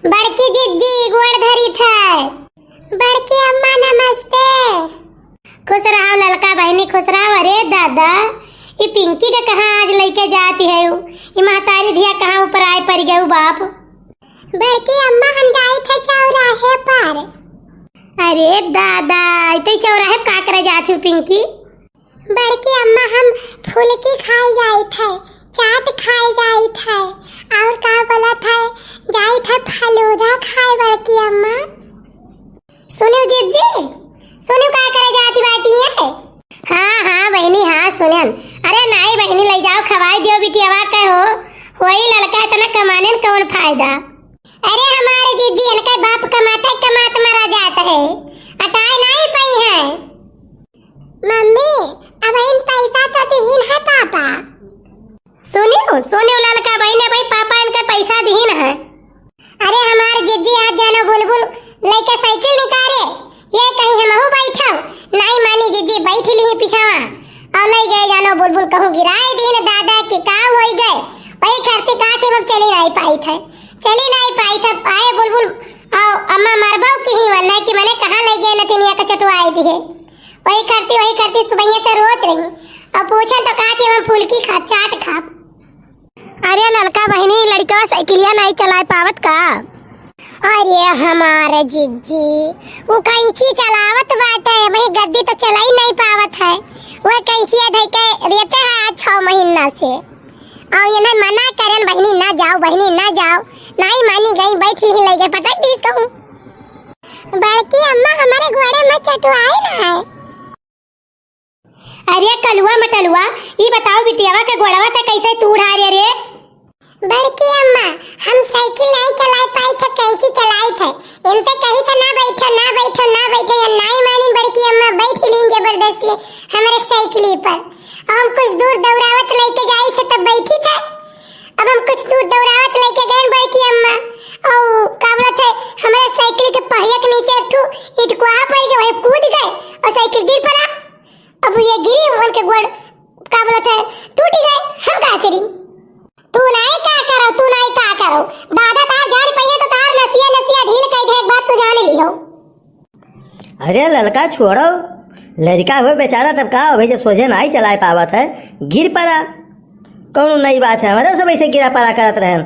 बड़की जिज्जी गोड़ धरी थे। बड़की अम्मा नमस्ते। खुश रहो ललका बहनी, खुश रहो। अरे दादा, ये पिंकी का कहाँ आज लेके जाती है? ये महतारी धिया कहाँ ऊपर आए पड़ गए बाप? बड़की अम्मा हम जाए थे चौराहे पर। अरे दादा, इतने चौराहे का करे जाती हो पिंकी? बड़की अम्मा हम फुलकी खाए जाए थे, चाट खाए जाए थे, और का बोला था जाए थे फालूदा खाए। बड़की अम्मा सुनियो जिज्जी, सुनियो का करे जाती बाटी है? हाँ हाँ बहनी हाँ सुनन। अरे नहीं बहनी ले जाओ खवाई दियो बिटियावा कहो, वही लड़का इतना कमाने में कौन फायदा? अरे हमारे जिज्जी इनका बाप कमाता कमात मरा जाता है, अटाए नहीं पाई है। मम्मी अब इन पैसा तो दीन है पापा। सुनियो सुनियो ललका बहने भाई, पापा इनका पैसा दीन है। अरे हमारे जिज्जी आज जानो बुलबुल लेके साइकिल निकाले, ये कहीं हम बैठो नहीं मानी जिज्जी बैठ ली पिछावा और ले गए जानो बुलबुल कहूँ गिराए दीन दादा के का हो गए। वही करते काटे अब चली नहीं पाई थे, चली नहीं पाई थे। आए बुलबुल आओ अम्मा मारबाऊ की ही वरना कि मैंने कहाँ ले गए नतिनिया का चटुआ आई थी। वही करती सुबह से रोत रही और पूछन तो कहती हम फुलकी खा चाट खा। अरे लड़का बहनी लड़का साइकिलिया नहीं चला पावत का? अरे हमारे जिज्जी वो कैंची चलावत बाटे, वही गद्दी तो चला ही नहीं पावत है। वो कैंचिया धई के रहते हैं आज 6 महीना से, और ये ना मना करन बहनी ना जाओ, बहनी ना जाओ, नहीं मानी गई बैठ ही ले गए। पटक दी कहूँ बड़की अम्मा हमारे घोड़े में चटुआए ना है। अरे कलुआ मटलुआ ये बताओ बिटियावा के घोड़वा था कैसे तू उड़ा रही? रे बड़की अम्मा हम साइकिल नहीं चला पाई थे, कैंची चलाई थे। इनसे कही था ना बैठो ना बैठो ना बैठो, या नहीं मानी बड़की अम्मा बैठ ली जबरदस्ती हमारे साइकिल पर। अब हम कुछ दूर दौड़ावत लेके गई थे तब बैठी थे। अब हम कुछ दूर दौड़ावत लेके गए बड़की अम्मा और का बोला थे हमारे साइकिल के पहिया के नीचे इटकुआ पड़ गए, वही कूद गए और साइकिल गिर पड़ा। अब ये गिरी मन के गोड़ का बोला था टूट गए। हम क्या करी? तू नहीं क्या करो, तू नहीं क्या करो। दादा तार जान पहिए तो तार नसिया नसिया ढील कई दे, एक बात तू जान लियो। अरे लड़का छोड़ो, लड़का हो बेचारा तब का भाई, जब सोझे नहीं चला पावत है गिर पड़ा, कौन नई बात है? हमारे सब ऐसे गिरा पड़ा करत रहे।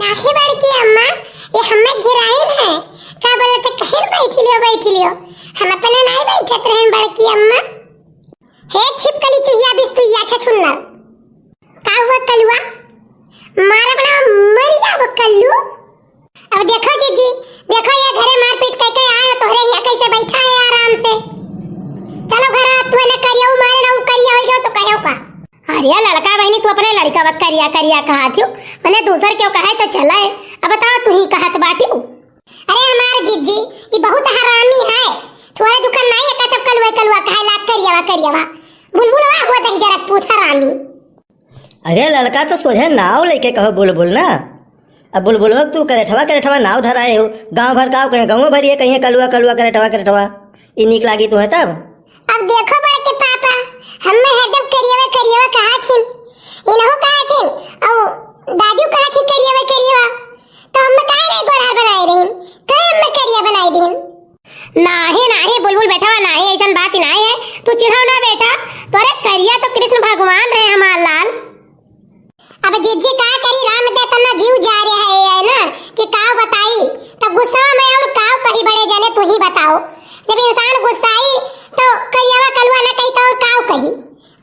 नहीं बड़की अम्मा ये हमें गिराइन है, का बोले तो कहीं बैठ लियो, हम अपने नहीं बैठत रहे बड़की अम्मा। हे छिपकली चुहिया बिस्तुइया छछुल्ला का हुआ कलुआ मारा बना मरी जा कल्लू। अब देखो जीजी देखो ये घरे मारपीट करके आए तोहरे यहाँ कैसे बैठा है आराम से। चलो घर तू ने करियो मारे ना करिया हो गयो तो कहो का? अरे लड़का बहनी तू अपने लड़का वक्त करिया कहा थियो, मैंने दूसर क्यों कहा तो चला है। अब बताओ तू ही कहत बाटी। अरे हमारे जीजी ये बहुत हरामी है, थोड़ा दुकान नहीं है का सब कलुआ कहा ला करियावा बुलबुलवा हुआ तक जरा पूछा रानी। अरे लड़का तो सोझे नाव लेके कहो बुलबुल ना। अब बुलबुलवा तू करेठवा नाव धराए हो, गांव भर का कहीं गाँव भरिए कहीं कलुआ करेठवा ये निक लागी तुम्हें तब। अब देखो बड़े के पापा हमें हरदम करियावा कहा थी, इनहो कहा थी और दादी कहा थी करियावा तो हम काहे रे गोरा बनाए रही, काहे हम करिया बनाई दी? नाही बुलबुल बेटा नाही ऐसा बात ही नहीं है, तू चिढ़ाओ ना बेटा, तोरे करिया तो कृष्ण भगवान रहे हमार लाल। अब जिज्जी का करी राम दे तना जीव जा रहे है ना कि काव बताई तब गुस्सा में और काव कही बड़े जाने तू ही बताओ। जब इंसान गुस्साई तो करियावा कलुआ ना कही तो और काव कही,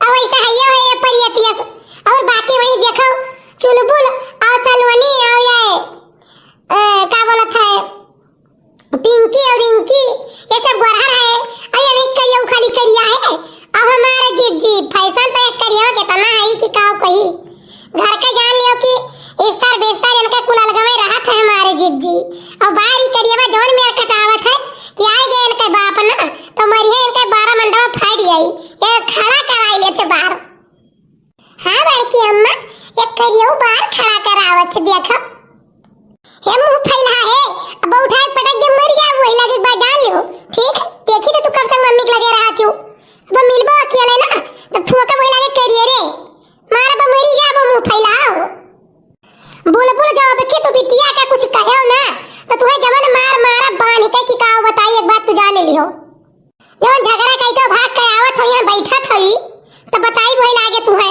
और ऐसा है ये परियतिया। और बाकी वही देखो चुलबुल और सलवनी और ये का बोला था पिंकी और रिंकी ये सब गोरहर है, और ये करिया खाली करिया है। और हमारे जिज्जी फैशन तो एक करिया के तना है कि काव कही घर का जान लियो कि इस्तार बेस्तार इनका कुल अलगमे रहा था हमारे जिज्जी। और बारी करिएवा जोन में कटावत है कि आए गए इनके बाप ना तो मरिए इनके 12 मंडवा फाड़ गई, ये खड़ा कराई लेते बाहर। हाँ बड़की अम्मा ये करियो बाहर खड़ा करावत है, देखो ये मुंह फैला है। अब उठाए पटक के मर जा वही लगे बात जान लियो, ठीक है? देखी तो तू कब तक मम्मी के लगे रहा थी, अब मिलबो अकेले ना तो ठोका वही लगे करिए रे मारा बमरी जा मुंह फैलाओ। बुलबुल जब के तो बिटिया का कुछ कहो ना तो हुई हो। जब झगड़ा कई तो भाग के आवत हो यहाँ बैठत हुई तो बताई वही लागे तू है।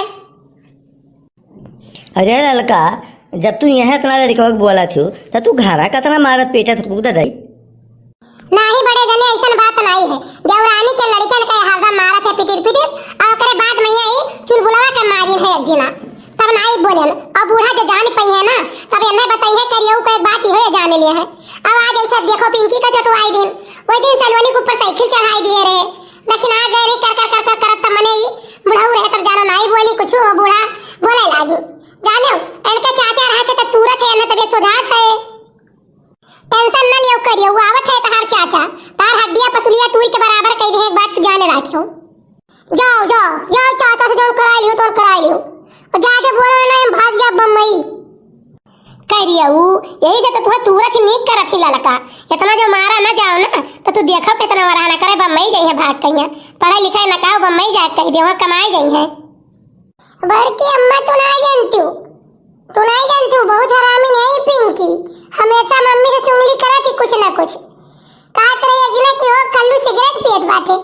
अरे ललका, जब तू यहाँ इतना लड़का बोला थी तो तू घरा कतना मारत पेटत कूद दई। नहीं बड़े जने ऐसा बात नहीं है। देवरानी के लड़कन के हरदम मारत है पिटिर पिटिर और ओकरे बाद में यही चुलबुलवा के मारी है एक दिना तब नहीं बोले। और बूढ़ा जो जान पई है ना तब एने बताई है करियो को एक बात ही जाने लिए है। अब आज ऐसा देखो पिंकी का चटवाई दिन वही दिन सलवनी के ऊपर साइकिल चढ़ाई दिए रे लेकिन आ गए रे कर कर कर करत मने ही बुढ़ाऊ रहे तब जानो नहीं बोली कुछ हो बूढ़ा बोले लागी जानो इनके चाचा रहते तो तुरंत है ना तबीयत सुधार है। टेंशन न लियो करियो वो आवत है तहार चाचा तार हड्डियां पसलियां तुई के बराबर कह दे एक बात जाने राखियो। जाओ जाओ जाओ चाचा से जो करा लियो तो करा लियो और जाके बोलो ना हम भाग जा बम्बई करियो। यही से तो तू तुरंत नीक करत ही ललका इतना जो मारा ना जाओ ना तो तू देखो कितना वराना करे बम्बई गई है भाग कहीं पढ़ाई लिखाई न काओ बम्बई जा कह दे वहां कमाई गई है। बड़की अम्मा तू नहीं जानती बहुत हरामी नहीं पिंकी हमेशा मम्मी से चुगली करती कुछ ना कुछ कहत रही है कि वो कल्लू सिगरेट पियत बाटे।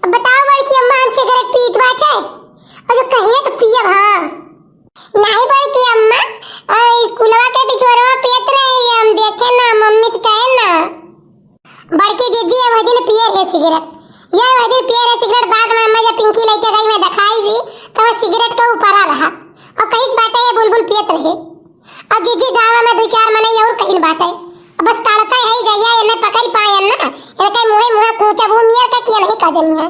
अब बताओ बड़की अम्मा हम सिगरेट पीत बाटे और जो कहिए तो पियब। हां नहीं बड़की अम्मा स्कूलवा के बिछोरवा पियत नहीं हम देखे ना मम्मी तो कहे ना बड़की दीदी अब दिन पिए है सिगरेट ये वही पिए है सिगरेट। बाद में अम्मा जब पिंकी लेके गई मैं दिखाई थी तो सिगरेट के ऊपर आ रहा और कहीं बाटे ये बुलबुल पियत रहे और जीजी गांव में दो चार मने और कहीं बाटे बस तड़का है गया इन्हें पकड़ पाए ना इनके मुंह कूचा वो मियर का किया नहीं काजनी है।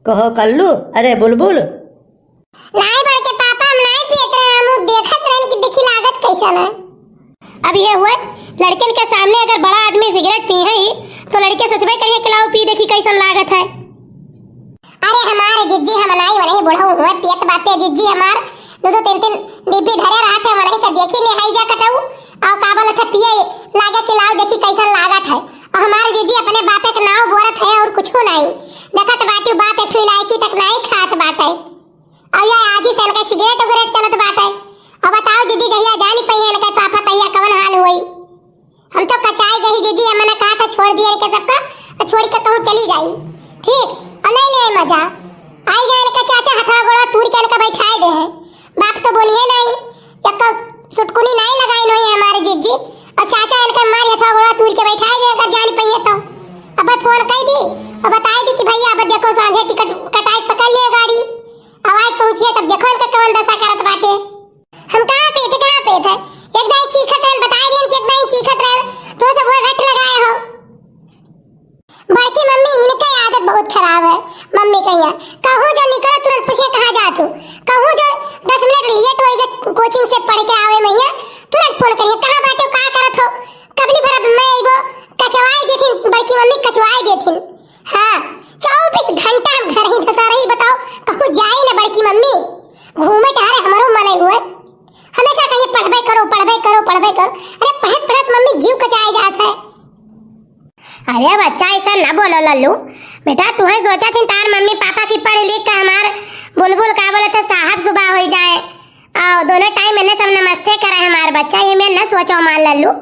कहो कल्लू अरे बुलबुल नहीं बड़के पापा हम नहीं पियत रहे हम देखत रहे कि देखी लागत कैसा है। अब ये हुआ लड़कन के सामने अगर बड़ा आदमी सिगरेट पी है तो लड़के सोचबे करिए कि लाओ पी देखी कैसा लागत है। अरे हमारे जिज्जी हम नहीं वही बुढ़ा हुए पियत बातें जिज्जी हमार दो तीन डिब्बी धरे रहा थे वही का देखी नहीं हाई जा कटाऊ और का बोले थे पिए लागे कि लाओ देखी कैसा लागत है। और हमारे जीजी अपने बापे के नाव बोरत है और कुछ नहीं देखत बाटी बाप एक इलायची तक नहीं खात बाटे और ये आज ही सन का सिगरेट वगैरह चलत बाटे। अब बताओ जीजी जहिया जानी पई है के पापा तैया कवन हाल हुई हम तो कचाई गई जीजी हमने कहा था छोड़ दिया के सबका छोड़ के कहूं चली जाई ठीक और ले ले मजा आई गए इनका चाचा हथवा गोड़ा तूर के इनका बैठाए दे है बाप तो बोलिए नहीं एक सुटकुनी नहीं लगाई नहीं हमारे जिज्जी और चाचा इनका मार हथवा गोड़ा तूर के बैठाए दे अगर जान पई है तो अब फोन कह दी और बताई दी कि भैया अब देखो सांझे टिकट कटाई पकड़ लिए गाड़ी आवाज पहुंची तब देखो इनका कौन दशा करत बाटे। हम कहां पे थे एक दाई चीखत रहन बताई दी कि एक दाई चीखत रहन तो सब वो रट लगाए हो। बड़की मम्मी इनकी आदत बहुत खराब है। मम्मी कहिया कहूं जो निकलो तुरंत पूछे कहां जा तू कहूं जो 10 मिनट लेट होएगा कोचिंग से पढ़ के आवे मैया तुरंत फोन करिए कहां बाटे का करत हो कबली भर मैं आइबो कचवाई देथिन बड़की मम्मी कचवाई देथिन। हां 24 घंटा हम घर ही धसा रही बताओ कहूं जाई ना बड़की मम्मी घूमे तारे हमरो मन हुए हमेशा कहिए पढ़बे करो अरे पढ़त पढ़त मम्मी जीव कचाई जात है। अरे बच्चा ऐसा ना बोलो लल्लू बेटा तू है सोचा थी तार मम्मी पापा की पढ़ लिख के हमार बुलबुल का बोले थे साहब सुबह हो जाए और दोनों टाइम मैंने सब नमस्ते करे हमार बच्चा ये मैं न सोचो मान लल्लू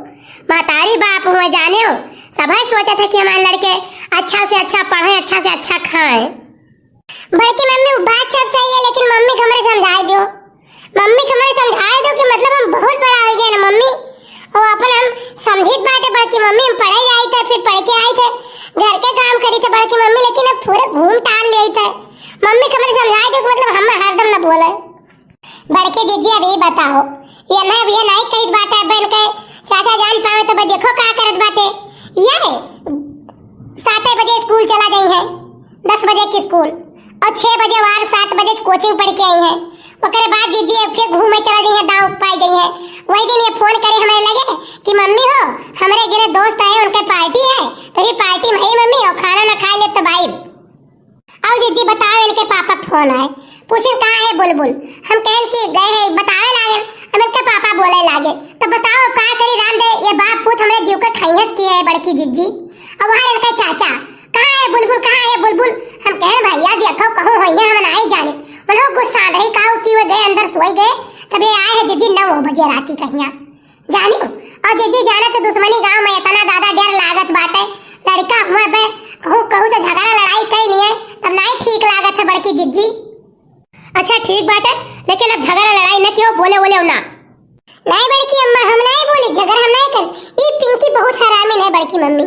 महतारी बाप हुए जाने हो सब सोचा था कि हमारे लड़के अच्छा से अच्छा पढ़े अच्छा से अच्छा खाएं। बड़की मम्मी बात सब सही है लेकिन मम्मी को हमें समझा दो कि मतलब हम बहुत बड़ा हो गए ना मम्मी और अपन हम समझित बाटे बड़की मम्मी हम पढ़े जाई थे फिर पढ़ के आई थे घर के काम करी थे बड़की मम्मी लेकिन अब पूरे घूम टाल ले थे मम्मी को हमें समझा दो कि मतलब हम हरदम न बोले। बड़के जीजी अब ये बताओ ये नहीं कही बाटे बहन के चाचा जान पावे तो देखो का करत बाटे ये 7 बजे स्कूल चला गई है 10 बजे की स्कूल और 6 बजे वार 7 बजे कोचिंग पढ़ के आई है ओकरे बाद जीजी फिर घूमे चला गई है दाव पाई गई है। वही दिन ये फोन करे हमें लगे कि मम्मी हो हमारे गिरे दोस्त आए उनके पार्टी है तो ये पार्टी में ही मम्मी और खाना ना खा ले तो भाई आओ जीजी बताओ इनके पापा फोन आए पूछे कहाँ है बुलबुल हम कहन कि गए हैं बतावे लागे अब इनके पापा बोले लागे तो बताओ का करी राम दे ये बाप पूत हमें जीव का खैहस की है बड़की जीजी और वहाँ इनके चाचा कहाँ है बुलबुल हम कह भैया देखो कहूँ होइए हम नहीं जाने उन्हों गुस्सा रही काऊ कि वो गए अंदर सोई गए तब ये आए हैं जीजी 9 बजे राती कहिया जानी और जीजी जाने तो दुश्मनी गांव में इतना ज्यादा डर लागत बाटे लड़का हुआ बे कहूँ से झगड़ा बड़की मम्मी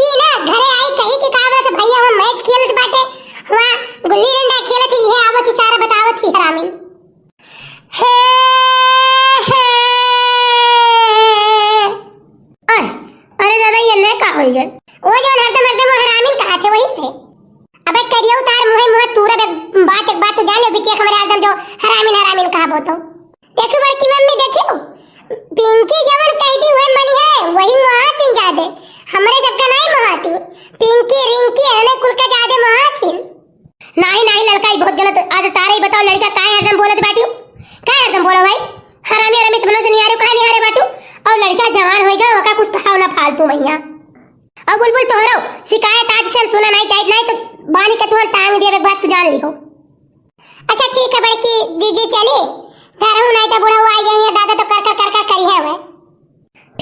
ई ना घरे आई कही कि का बात भैया हम मैच खेलत बाटे वहां गुल्ली डंडा खेलत ही है आवत ही सारा बतावत ही हरामी हे अरे दादा ये न का होई गए वो जो हरदम हरामी कहा थे वही से अबे करियो तार मुहे तूरा बात एक बात तो जान ले बिटिया हमारे आदम जो हरामी कहा बोतो देखो बड़की मम्मी देखियो पिंकी जवन कहती हुए मनी है वही महातिन जादे हमरे सबका नहीं महाती पिंकी रिंकी है कुल का जादे महातिन नहीं लड़का बहुत गलत आज तारे ही बताओ लड़का काहे हरदम बोलत बाटियो काहे हरदम बोलो भाई हरामी तुमने से नहीं आ रहे काहे नहीं आ रहे बाटू और लड़का जवान होएगा ओका कुछ कहाव ना फालतू मैया अब बुलबुल तोहरो शिकायत आज से हम सुना नहीं चाहिए नहीं तो बानी का तुहर टांग दिए एक बात तू जान लिहो अच्छा ठीक है बड़की जीजी चली घर हूं नहीं तो बुढ़ा हुआ आ गया दादा तो कर करी है वे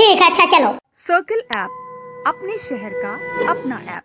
ठीक है अच्छा चलो सर्कल ऐप अपने शहर का अपना ऐप।